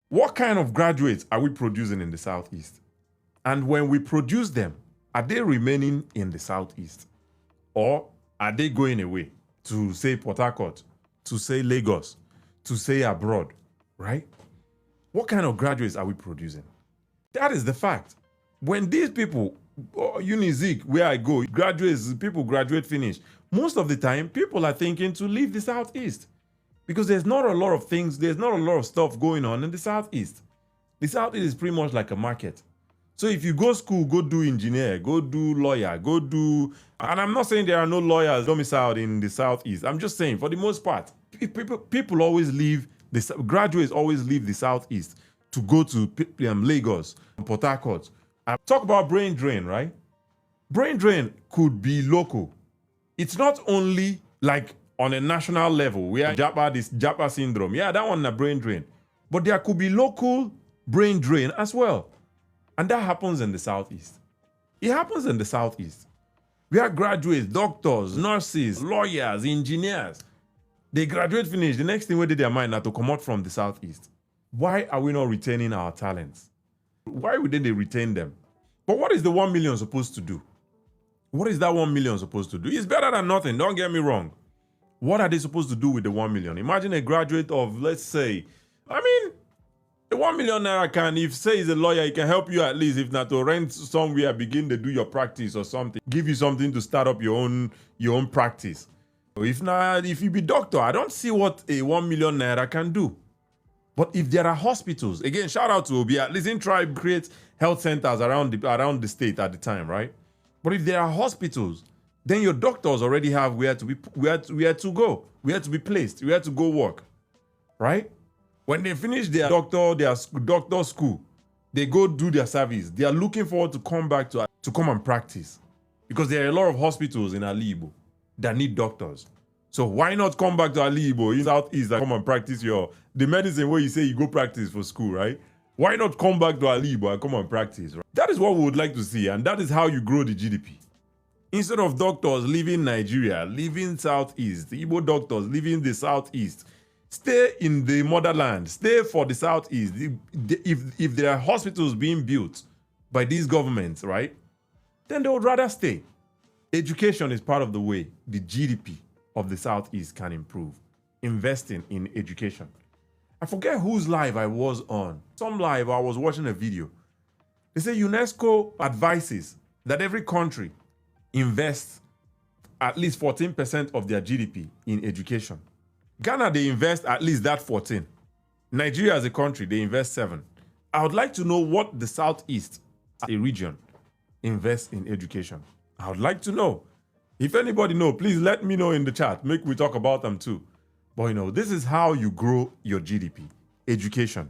What kind of graduates are we producing in the Southeast? And when we produce them, are they remaining in the Southeast? Or are they going away to, say, Port Harcourt, to, say, Lagos, to, say, abroad, right? What kind of graduates are we producing? That is the fact. When these people, Unizik, where I go, graduates, people graduate, finish, most of the time, people are thinking to leave the Southeast because there's not a lot of things, there's not a lot of stuff going on in the Southeast. The Southeast is pretty much like a market. So if you go school, go do engineer, go do lawyer, go do, and I'm not saying there are no lawyers domiciled in the Southeast. I'm just saying for the most part, people always leave, graduates always leave the Southeast to go to Lagos, Port Harcourt. Talk about brain drain, right? Brain drain could be local. It's not only like on a national level where this Japa syndrome. Yeah, that one a brain drain. But there could be local brain drain as well. And that happens in the Southeast. It happens in the Southeast. We have graduates, doctors, nurses, lawyers, engineers. They graduate, finish. The next thing we did their mind now to come out from the Southeast. Why are we not retaining our talents? Why wouldn't they retain them? But what is the 1 million supposed to do? What is that 1 million supposed to do? It's better than nothing, don't get me wrong. What are they supposed to do with the 1 million? Imagine a graduate of, let's say, the 1 million naira can, if say he's a lawyer, he can help you at least, if not to rent somewhere, begin to do your practice or something. Give you something to start up your own practice. If not, if you be doctor, I don't see what a 1 million naira can do. But if there are hospitals, again, shout out to Obi, at least in try create health centers around the state at the time, right? But if there are hospitals, then your doctors already have where to go, where to be placed, where to go work, right? When they finish their doctor school, they go do their service. They are looking forward to come back to come and practice, because there are a lot of hospitals in Ala Igbo that need doctors. So why not come back to Ala Igbo in Southeast and come and practice the medicine where you say you go practice for school, right? Why not come back to Ala Igbo and come and practice, right? That is what we would like to see, and that is how you grow the GDP. Instead of doctors leaving Nigeria, leaving Southeast, the Igbo doctors leaving the Southeast, stay in the motherland, stay for the Southeast. If there are hospitals being built by these governments, right, then they would rather stay. Education is part of the way the GDP of the Southeast can improve. Investing in education. I forget whose live I was on. Some live, I was watching a video. They say UNESCO advises that every country invests at least 14% of their GDP in education. Ghana, they invest at least that 14. Nigeria as a country, they invest 7. I would like to know what the Southeast, a region, invests in education. I would like to know. If anybody knows, please let me know in the chat. Make we talk about them too. But this is how you grow your GDP. Education.